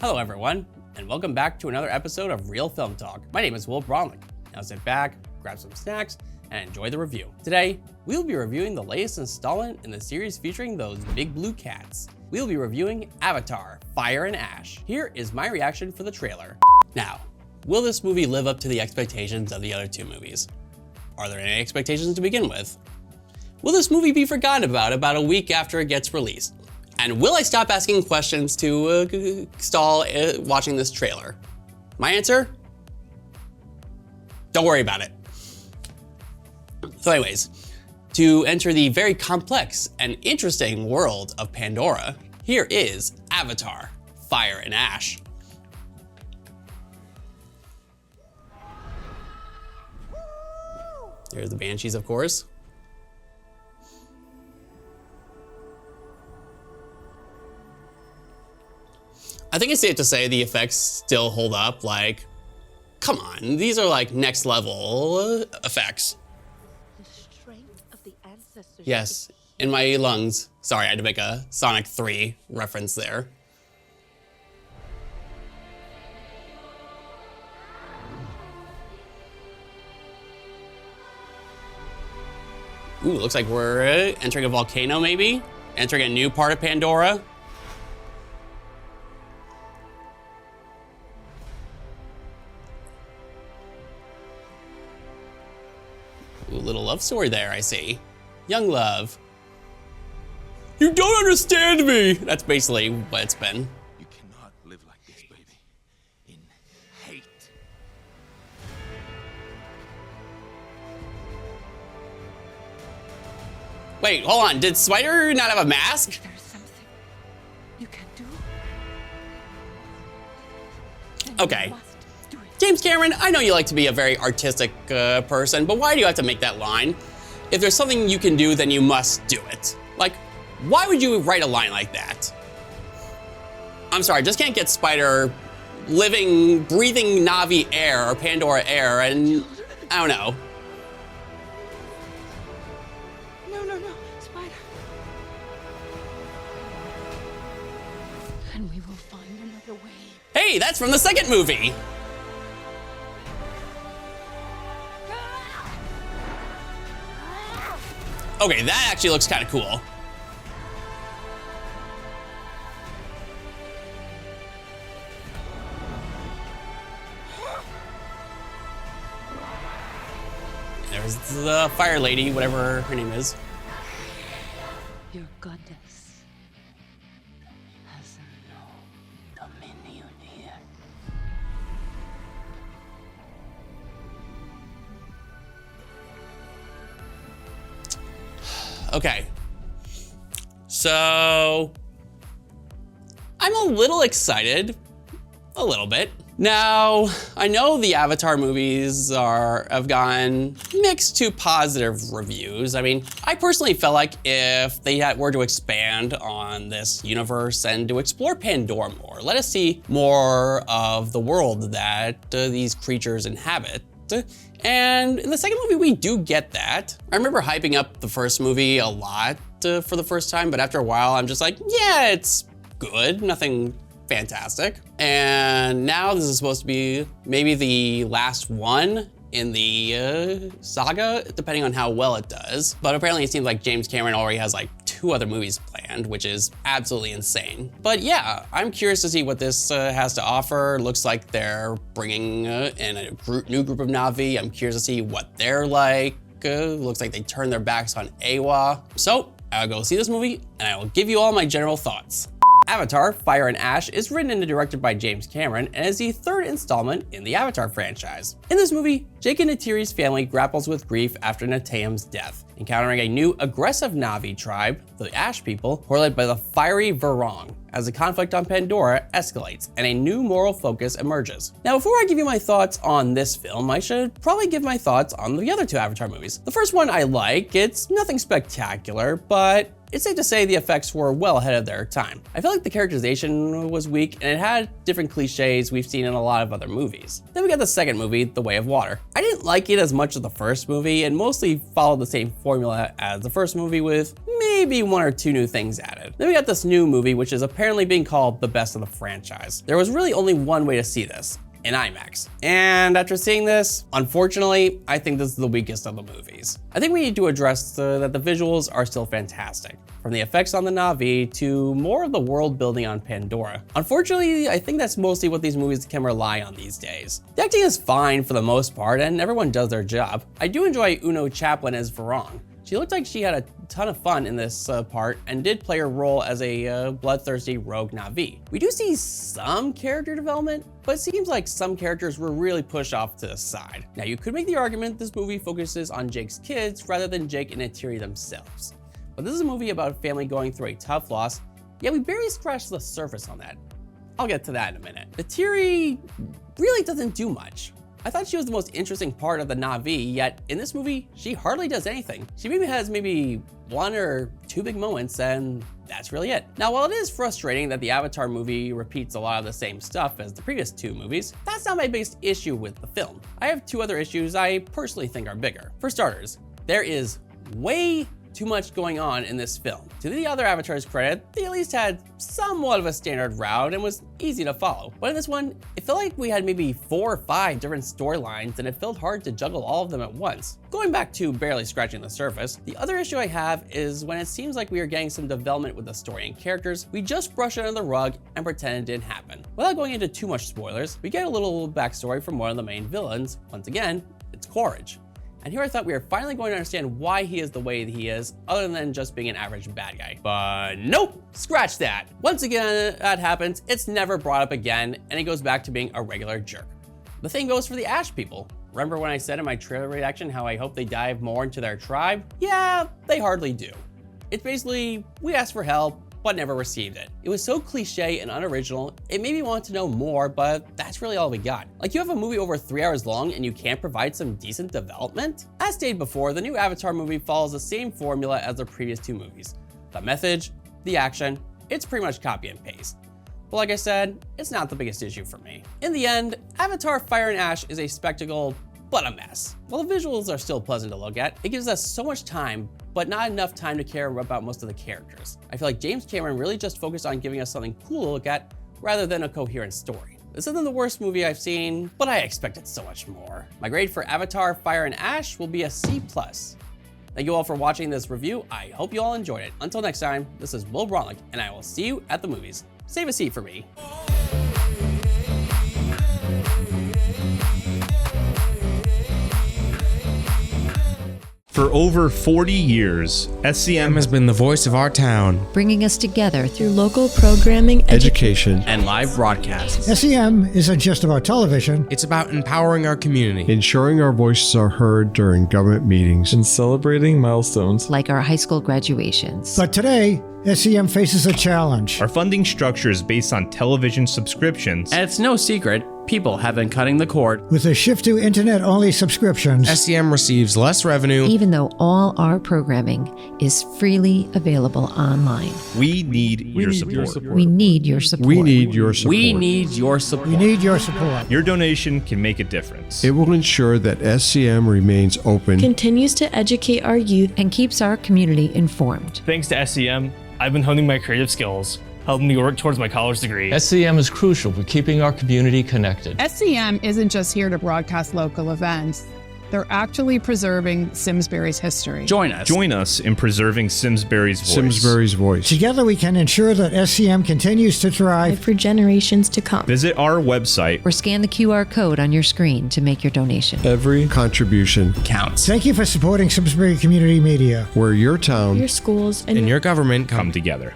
Hello everyone, and welcome back to another episode of Real Film Talk. My name is Will Braunlich. Now sit back, grab some snacks, and enjoy the review. Today, we'll be reviewing the latest installment in the series featuring those big blue cats. We'll be reviewing Avatar: Fire and Ash. Here is my reaction for the trailer. Now, will this movie live up to the expectations of the other two movies? Are there any expectations to begin with? Will this movie be forgotten about a week after it gets released? And will I stop asking questions to stall watching this trailer? My answer? Don't worry about it. So anyways, to enter the very complex and interesting world of Pandora, here is Avatar: Fire and Ash. There's the Banshees, of course. I think it's safe to say the effects still hold up. Like, come on, these are like next level effects. The strength of the ancestors. Yes, in my lungs. Sorry, I had to make a Sonic 3 reference there. Ooh, looks like we're entering a volcano, maybe? Entering a new part of Pandora. Ooh, little love story there, I see. Young love. You don't understand me! That's basically what it's been. You cannot live like this, baby. In hate. Wait, hold on. Did Spider not have a mask? If there's something you can do, then Okay. you must do it. James Cameron, I know you like to be a very artistic person, but why do you have to make that line? If there's something you can do, then you must do it. Like, why would you write a line like that? I'm sorry, I just can't get Spider living, breathing Na'vi air or Pandora air, and I don't know. No, Spider. And we will find another way. Hey, that's from the second movie. Okay, that actually looks kind of cool. There's the fire lady, whatever her name is. Your goddess has no dominion here. Okay. So I'm a little excited, a little bit. Now, I know the Avatar movies have gotten mixed to positive reviews. I mean, I personally felt like if they were to expand on this universe and to explore Pandora more, let us see more of the world that these creatures inhabit. And in the second movie, we do get that. I remember hyping up the first movie a lot for the first time, but after a while, I'm just like, yeah, it's good, nothing fantastic. And now this is supposed to be maybe the last one in the saga, depending on how well it does. But apparently it seems like James Cameron already has like 2 other movies planned, which is absolutely insane. But yeah, I'm curious to see what this has to offer. Looks like they're bringing in a new group of Na'vi. I'm curious to see what they're like. Looks like they turned their backs on Awa. So I'll go see this movie and I will give you all my general thoughts. Avatar: Fire and Ash is written and directed by James Cameron and is the 3rd installment in the Avatar franchise. In this movie, Jake and Neytiri's family grapples with grief after Neteyam's death, encountering a new aggressive Na'vi tribe, the Ash people, who are led by the fiery Varong, as the conflict on Pandora escalates and a new moral focus emerges. Now, before I give you my thoughts on this film, I should probably give my thoughts on the other 2 Avatar movies. The first one I like, it's nothing spectacular, but it's safe to say the effects were well ahead of their time. I feel like the characterization was weak and it had different cliches we've seen in a lot of other movies. Then we got the second movie, The Way of Water. I didn't like it as much as the first movie and mostly followed the same formula as the first movie with maybe 1 or 2 new things added. Then we got this new movie, which is apparently being called the best of the franchise. There was really only one way to see this, in IMAX. And after seeing this, unfortunately, I think this is the weakest of the movies. I think we need to address that the visuals are still fantastic, from the effects on the Na'vi to more of the world building on Pandora. Unfortunately, I think that's mostly what these movies can rely on these days. The acting is fine for the most part, and everyone does their job. I do enjoy Uno Chaplin as Varong. She looked like she had a ton of fun in this part and did play her role as a bloodthirsty rogue Na'vi. We do see some character development, but it seems like some characters were really pushed off to the side. Now, you could make the argument this movie focuses on Jake's kids rather than Jake and Neytiri themselves. But this is a movie about a family going through a tough loss, yet we barely scratched the surface on that. I'll get to that in a minute. Neytiri really doesn't do much. I thought she was the most interesting part of the Na'vi, yet in this movie, she hardly does anything. She has maybe 1 or 2 big moments, and that's really it. Now, while it is frustrating that the Avatar movie repeats a lot of the same stuff as the previous 2 movies, that's not my biggest issue with the film. I have 2 other issues I personally think are bigger. For starters, there is way too much going on in this film. To the other Avatar's credit, they at least had somewhat of a standard route and was easy to follow. But in this one, it felt like we had maybe 4 or 5 different storylines and it felt hard to juggle all of them at once. Going back to barely scratching the surface, the other issue I have is when it seems like we are getting some development with the story and characters, we just brush it under the rug and pretend it didn't happen. Without going into too much spoilers, we get a little backstory from one of the main villains. Once again, it's Quaritch. And here I thought we were finally going to understand why he is the way that he is, other than just being an average bad guy. But nope, scratch that. Once again that happens, it's never brought up again, and he goes back to being a regular jerk. The same goes for the Ash people. Remember when I said in my trailer reaction how I hope they dive more into their tribe? Yeah, they hardly do. It's basically, we asked for help, but never received it. It was so cliche and unoriginal, it made me want to know more, but that's really all we got. Like, you have a movie over 3 hours long and you can't provide some decent development? As stated before, the new Avatar movie follows the same formula as the previous 2 movies. The message, the action, it's pretty much copy and paste. But like I said, it's not the biggest issue for me. In the end, Avatar Fire and Ash is a spectacle, but a mess. While the visuals are still pleasant to look at, it gives us so much time, but not enough time to care about most of the characters. I feel like James Cameron really just focused on giving us something cool to look at rather than a coherent story. This isn't the worst movie I've seen, but I expected so much more. My grade for Avatar Fire and Ash will be a C+. Thank you all for watching this review. I hope you all enjoyed it. Until next time, this is Will Braunlich, and I will see you at the movies. Save a seat for me. For over 40 years, SCM has been the voice of our town, bringing us together through local programming, education, and live broadcasts. SEM isn't just about television. It's about empowering our community, ensuring our voices are heard during government meetings, and celebrating milestones like our high school graduations. But today, SEM faces a challenge. Our funding structure is based on television subscriptions. And it's no secret, people have been cutting the cord. With a shift to internet-only subscriptions, SEM receives less revenue, even though all our programming is freely available online. We need your support. We need your support. We need your support. We need your support. We need your support. Your donation can make a difference. It will ensure that SCM remains open, continues to educate our youth, and keeps our community informed. Thanks to SEM, I've been honing my creative skills, helping me work towards my college degree. SCM is crucial for keeping our community connected. SCM isn't just here to broadcast local events. They're actually preserving Simsbury's history. Join us. Join us in preserving Simsbury's voice. Simsbury's voice. Together we can ensure that SCM continues to thrive for generations to come. Visit our website or scan the QR code on your screen to make your donation. Every contribution counts. Thank you for supporting Simsbury Community Media, where your town, your schools, and your government come together.